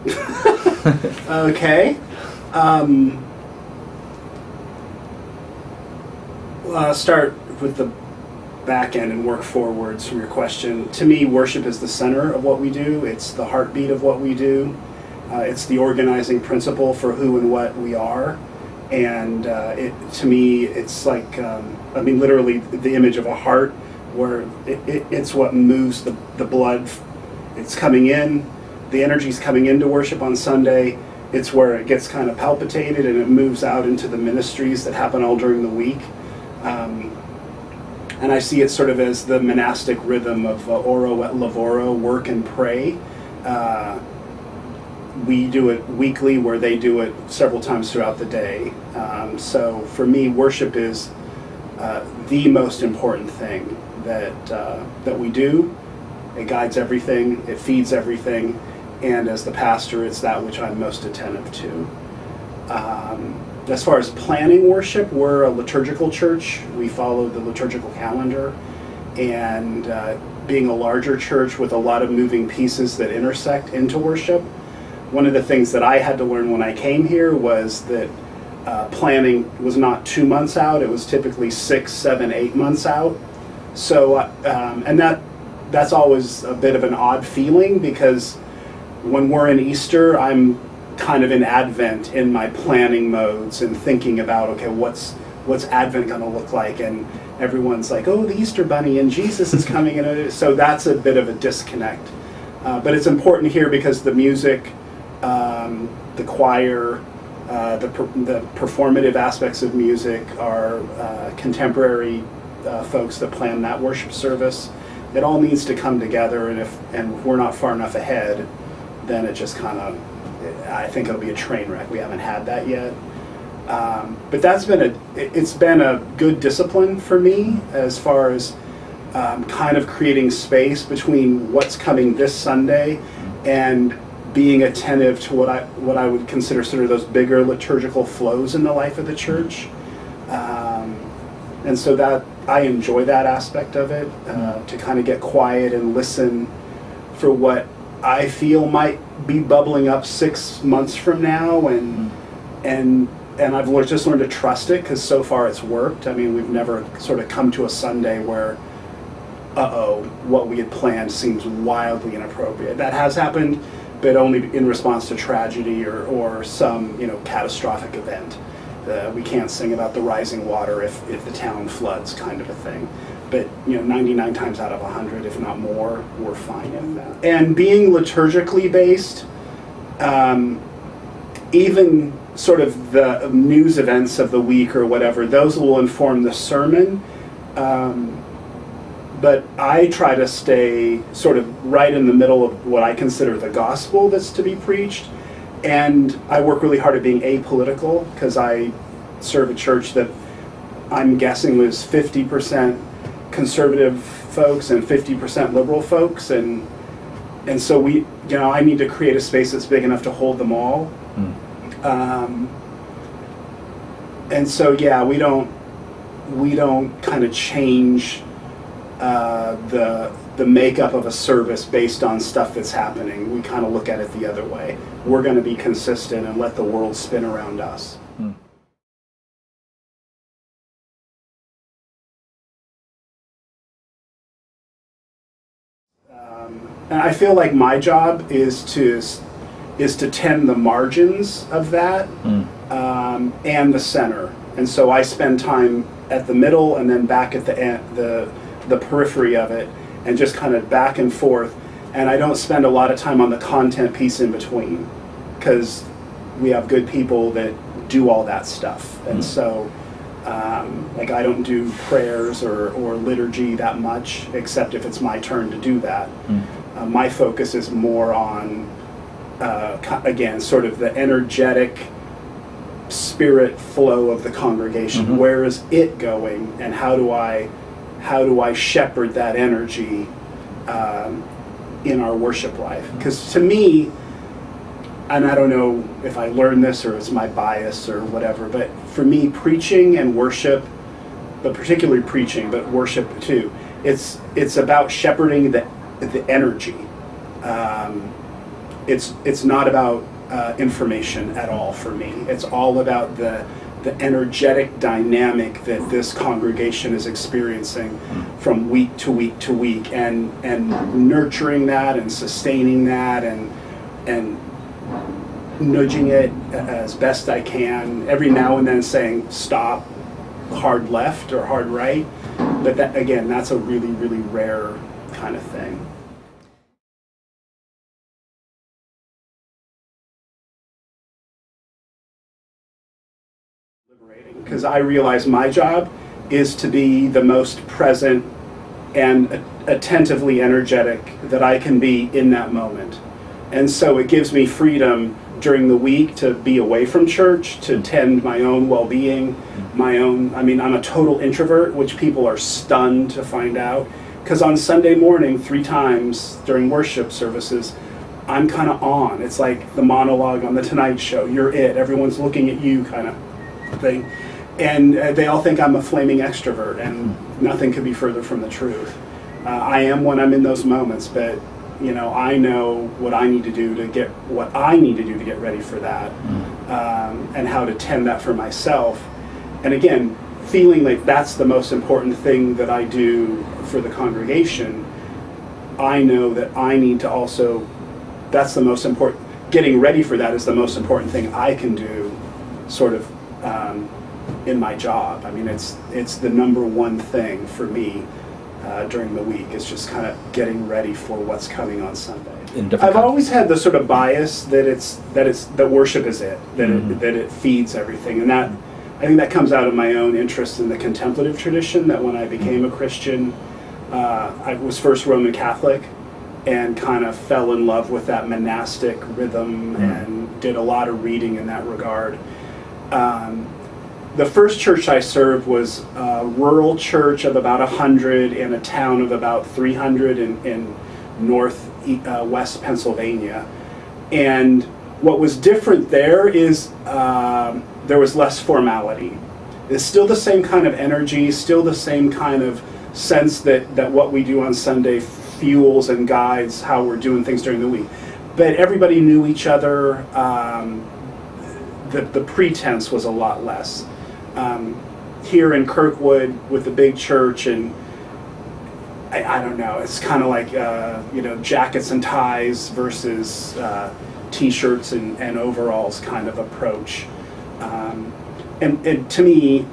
Okay. I'll start with the back end and work forwards from your question. To me, worship is the center of what we do. It's the heartbeat of what we do. It's the organizing principle for who and what we are. And to me, it's like, literally the image of a heart, where it's what moves the blood. It's coming in, the energy's coming into worship on Sunday. It's where it gets kind of palpitated and it moves out into the ministries that happen all during the week. And I see it sort of as the monastic rhythm of oro et lavoro, work and pray. We do it weekly, where they do it several times throughout the day. So for me, worship is the most important thing that we do. It guides everything, it feeds everything, and as the pastor, it's that which I'm most attentive to. As far as planning worship, we're a liturgical church. We follow the liturgical calendar, and being a larger church with a lot of moving pieces that intersect into worship, one of the things that I had to learn when I came here was that planning was not 2 months out. It was typically 6, 7, 8 months out. So, and that's always a bit of an odd feeling, because when we're in Easter, I'm kind of in Advent in my planning modes and thinking about, okay, what's Advent going to look like? And everyone's like, oh, the Easter Bunny and Jesus is coming. And so that's a bit of a disconnect. But it's important here because the music, the choir, the performative aspects of music are contemporary folks that plan that worship service. It all needs to come together, and if we're not far enough ahead, then it just kind of, I think it'll be a train wreck. We haven't had that yet. But it's been a good discipline for me, as far as kind of creating space between what's coming this Sunday and being attentive to what I would consider sort of those bigger liturgical flows in the life of the church. And so that I enjoy that aspect of it, to kind of get quiet and listen for what I feel might be bubbling up 6 months from now, and I've just learned to trust it, because so far it's worked. I mean, we've never sort of come to a Sunday where, what we had planned seems wildly inappropriate. That has happened, but only in response to tragedy or some catastrophic event. We can't sing about the rising water if the town floods, kind of a thing. But 99 times out of 100, if not more, we're fine with that. And being liturgically based, even sort of the news events of the week or whatever, those will inform the sermon. But I try to stay sort of right in the middle of what I consider the gospel that's to be preached. And I work really hard at being apolitical, because I serve a church that I'm guessing was 50% conservative folks and 50% liberal folks, and so I need to create a space that's big enough to hold them all. And so we don't kind of change the makeup of a service based on stuff that's happening. We kind of look at it the other way. We're going to be consistent and let the world spin around us. And I feel like my job is to tend the margins of that, and the center. And so I spend time at the middle and then back at the periphery of it, and just kind of back and forth. And I don't spend a lot of time on the content piece in between, because we have good people that do all that stuff. And so I don't do prayers or liturgy that much, except if it's my turn to do that. My focus is more on, again, sort of the energetic spirit flow of the congregation. Where is it going, and how do I shepherd that energy in our worship life? Because to me, and I don't know if I learned this or it's my bias or whatever, but for me, preaching and worship, but particularly preaching, but worship too, it's about shepherding the energy. it's not about information at all for me. It's all about the energetic dynamic that this congregation is experiencing from week to week to week, and nurturing that and sustaining that and nudging it as best I can, every now and then saying stop, hard left or hard right. But that, again, that's a really, really rare kind of thing. Liberating, because I realize my job is to be the most present and attentively energetic that I can be in that moment. And so it gives me freedom during the week to be away from church, to tend my own well-being, I'm a total introvert, which people are stunned to find out. Because on Sunday morning, 3 times during worship services, I'm kind of on. It's like the monologue on The Tonight Show. You're it. Everyone's looking at you kind of thing. And they all think I'm a flaming extrovert, and nothing could be further from the truth. I am when I'm in those moments, but I know what I need to do to get ready for that, and how to tend that for myself. And again, feeling like that's the most important thing that I do for the congregation, I know that I need to also, that's the most important, getting ready for that is the most important thing I can do sort of in my job. I mean, it's the number one thing for me during the week. It's just kind of getting ready for what's coming on Sunday. I've always had the sort of bias that worship is it, that it feeds everything, and that I think that comes out of my own interest in the contemplative tradition. That when I became a Christian, I was first Roman Catholic, and kind of fell in love with that monastic rhythm and did a lot of reading in that regard. The first church I served was a rural church of about 100 in a town of about 300 in northwest Pennsylvania. And what was different there is there was less formality. It's still the same kind of energy, still the same kind of sense that what we do on Sunday fuels and guides how we're doing things during the week. But everybody knew each other. The pretense was a lot less. Here in Kirkwood with the big church, and I don't know, it's kind of like jackets and ties versus t-shirts and overalls kind of approach. And to me,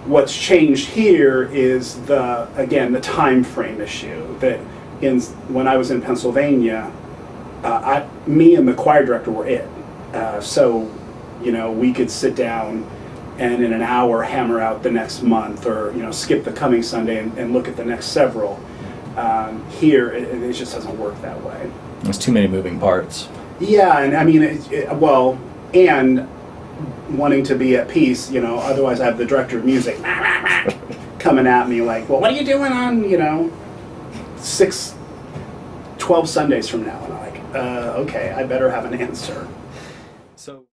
what's changed here is the time frame issue. That when I was in Pennsylvania, me and the choir director were it. So we could sit down and in an hour hammer out the next month, or skip the coming Sunday and look at the next several. Here, it just doesn't work that way. There's too many moving parts. Yeah, and I mean, and wanting to be at peace, otherwise I have the director of music coming at me like, well, what are you doing on, 12 Sundays from now? And I'm like, okay, I better have an answer. So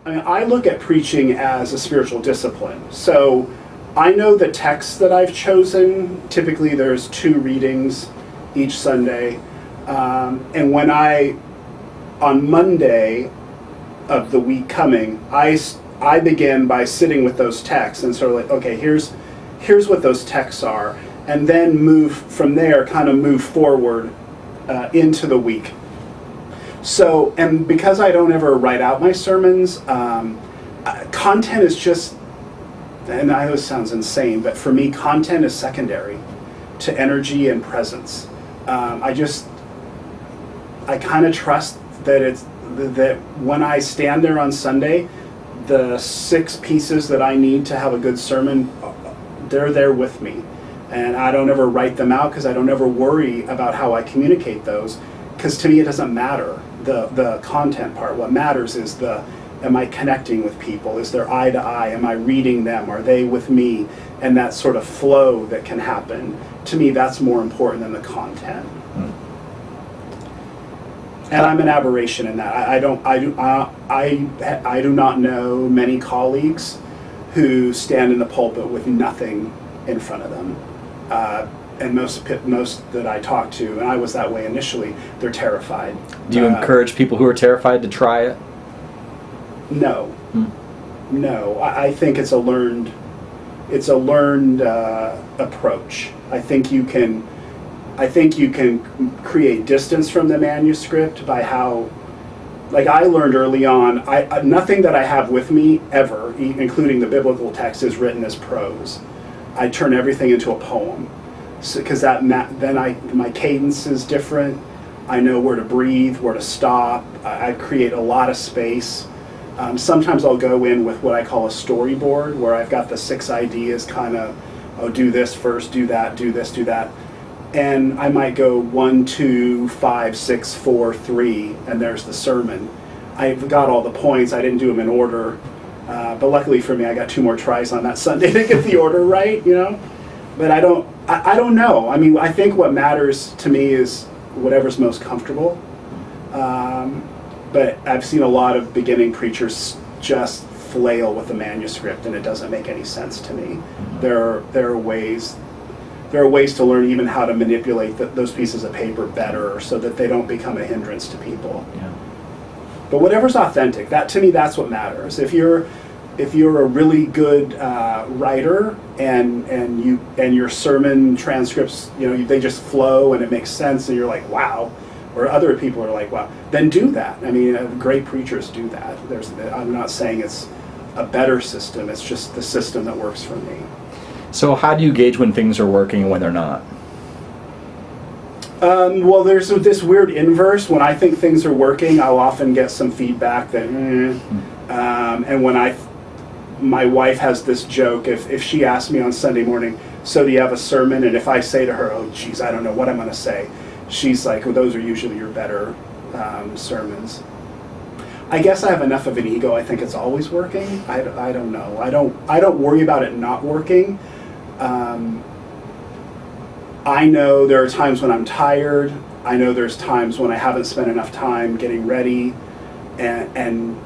I look at preaching as a spiritual discipline. So I know the texts that I've chosen. Typically there's 2 readings each Sunday. And when on Monday of the week coming, I begin by sitting with those texts and sort of like, okay, here's what those texts are. And then move from there, kind of move forward into the week. So, and because I don't ever write out my sermons, content is just, and I know this sounds insane, but for me, content is secondary to energy and presence. I kind of trust that when I stand there on Sunday, the 6 pieces that I need to have a good sermon, they're there with me. And I don't ever write them out because I don't ever worry about how I communicate those, because to me it doesn't matter. The content part. What matters is am I connecting with people? Is there eye to eye? Am I reading them? Are they with me? And that sort of flow that can happen. To me, that's more important than the content. And I'm an aberration in that. I do not know many colleagues who stand in the pulpit with nothing in front of them. And most that I talk to, and I was that way initially, they're terrified. Do you encourage people who are terrified to try it? No. No. I think it's a learned approach. I think you can create distance from the manuscript by how, like I learned early on, nothing that I have with me ever, including the biblical text, is written as prose. I turn everything into a poem, because then my cadence is different. I know where to breathe, where to stop. I create a lot of space. Sometimes I'll go in with what I call a storyboard, where I've got the 6 ideas, kind of, oh, do this first, do that, do this, do that. And I might go 1, 2, 5, 6, 4, 3, and there's the sermon. I've got all the points. I didn't do them in order, but luckily for me, I got 2 more tries on that Sunday to get the order right, But I don't know. I mean, I think what matters to me is whatever's most comfortable. But I've seen a lot of beginning preachers just flail with the manuscript, and it doesn't make any sense to me. There are ways to learn even how to manipulate those pieces of paper better, so that they don't become a hindrance to people. Yeah. But whatever's authentic, to me, that's what matters. If you're a really good writer and your sermon transcripts, they just flow and it makes sense, and you're like, wow. Or other people are like, wow, then do that. I mean, great preachers do that. I'm not saying it's a better system, it's just the system that works for me. So how do you gauge when things are working and when they're not? Well, there's this weird inverse. When I think things are working, I'll often get some feedback that, and when my wife has this joke, if she asks me on Sunday morning, so do you have a sermon? And if I say to her, oh, geez, I don't know what I'm going to say, she's like, well, those are usually your better sermons. I guess I have enough of an ego. I think it's always working. I don't know. I don't worry about it not working. I know there are times when I'm tired. I know there's times when I haven't spent enough time getting ready. And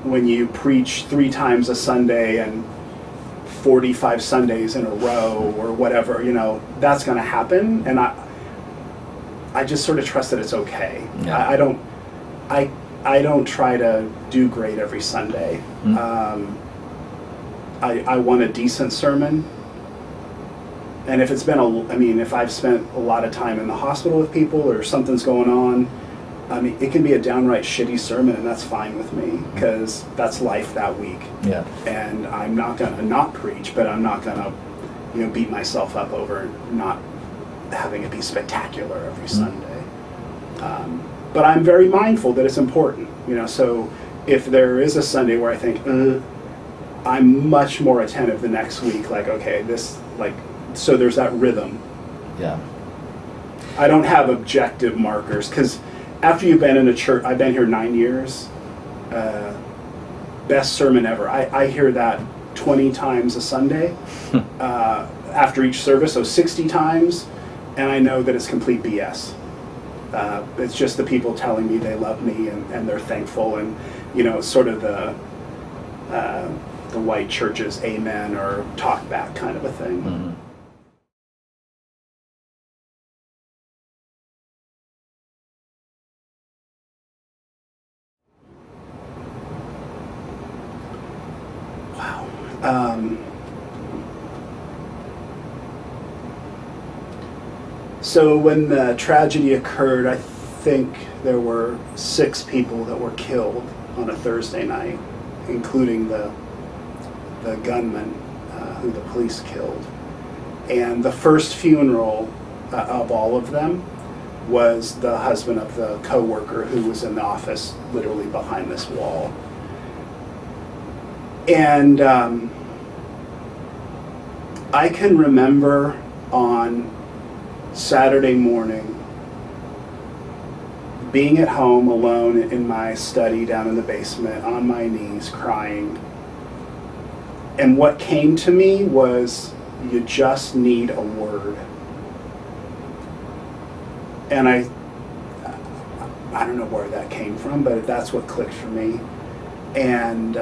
when you preach 3 times a Sunday and 45 Sundays in a row or whatever, that's going to happen. And I just sort of trust that it's okay. Yeah. I don't try to do great every Sunday. I want a decent sermon. And if it's been if I've spent a lot of time in the hospital with people or something's going on, it can be a downright shitty sermon, and that's fine with me, because that's life that week. Yeah. And I'm not gonna not preach, but I'm not gonna, beat myself up over not having it be spectacular every Sunday. But I'm very mindful that it's important, so if there is a Sunday where I think, I'm much more attentive the next week, like, okay, so there's that rhythm. Yeah. I don't have objective markers, because after you've been in a church, I've been here 9 years, best sermon ever. I hear that 20 times a Sunday after each service, so 60 times, and I know that it's complete BS. It's just the people telling me they love me and they're thankful, and it's sort of the white church's amen or talk back kind of a thing. Mm-hmm. So when the tragedy occurred, I think there were 6 people that were killed on a Thursday night, including the gunman who the police killed. And the first funeral of all of them was the husband of the coworker who was in the office literally behind this wall. And I can remember on Saturday morning being at home alone in my study down in the basement on my knees crying, and what came to me was, you just need a word. And I don't know where that came from, but that's what clicked for me. And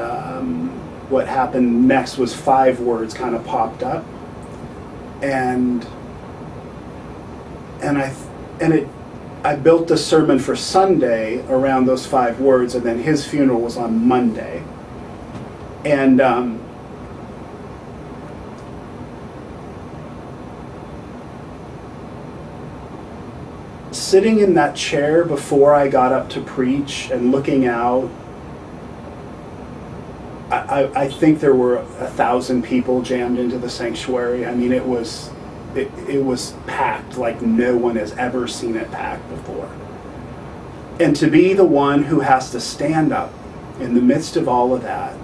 what happened next was 5 words kind of popped up. and I built the sermon for Sunday around those 5 words, and then his funeral was on Monday. And sitting in that chair before I got up to preach and looking out, I think there were 1,000 people jammed into the sanctuary. I mean, it was packed like no one has ever seen it packed before. And to be the one who has to stand up in the midst of all of that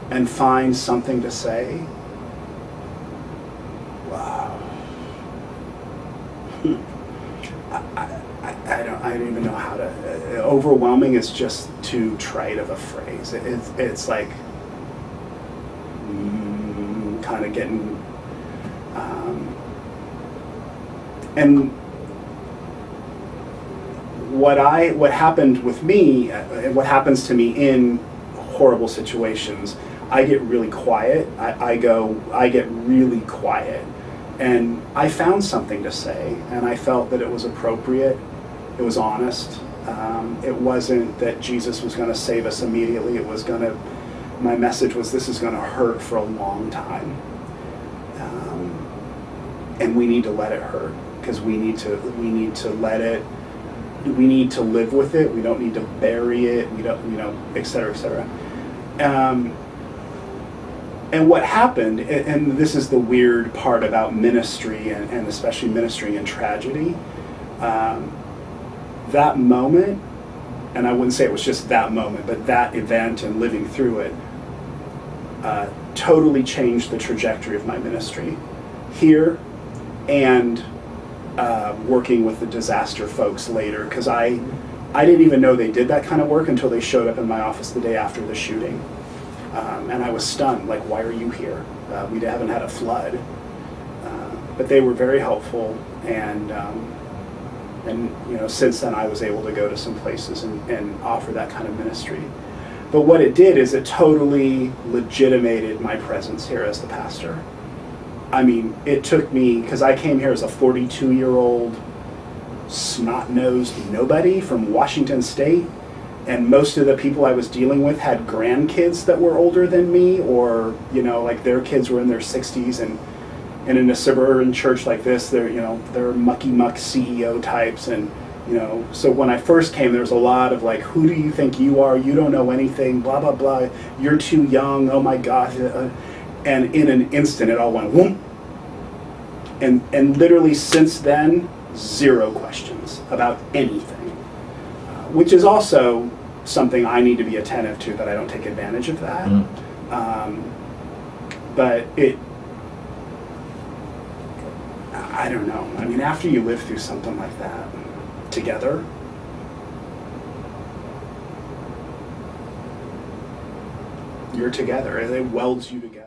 and find something to say, wow. I don't even know how to. Overwhelming is just too trite of a phrase. It's like kind of getting. And what happened with me, and what happens to me in horrible situations, I get really quiet. I get really quiet. And I found something to say, and I felt that it was appropriate. It was honest. It wasn't that Jesus was going to save us immediately. My message was, this is going to hurt for a long time. And we need to let it hurt, because we need to let it, we need to live with it. We don't need to bury it. We don't, et cetera, et cetera. And what happened, and this is the weird part about ministry, and especially ministry in tragedy, that moment, and I wouldn't say it was just that moment, but that event and living through it, totally changed the trajectory of my ministry here, and working with the disaster folks later, because I didn't even know they did that kind of work until they showed up in my office the day after the shooting. And I was stunned, like, why are you here? We haven't had a flood. But they were very helpful, and since then I was able to go to some places and offer that kind of ministry. But what it did is it totally legitimated my presence here as the pastor. I mean, it took me, because I came here as a 42-year-old snot-nosed nobody from Washington State, and most of the people I was dealing with had grandkids that were older than me, or like their kids were in their 60s, and in a suburban church like this, they're mucky muck CEO types, and so when I first came, there was a lot of like, who do you think you are? You don't know anything, blah blah blah. You're too young. Oh my God. And in an instant, it all went whoom. And literally since then, 0 questions about anything. Which is also something I need to be attentive to, that I don't take advantage of that. But I don't know. I mean, after you live through something like that together, you're together, and it welds you together.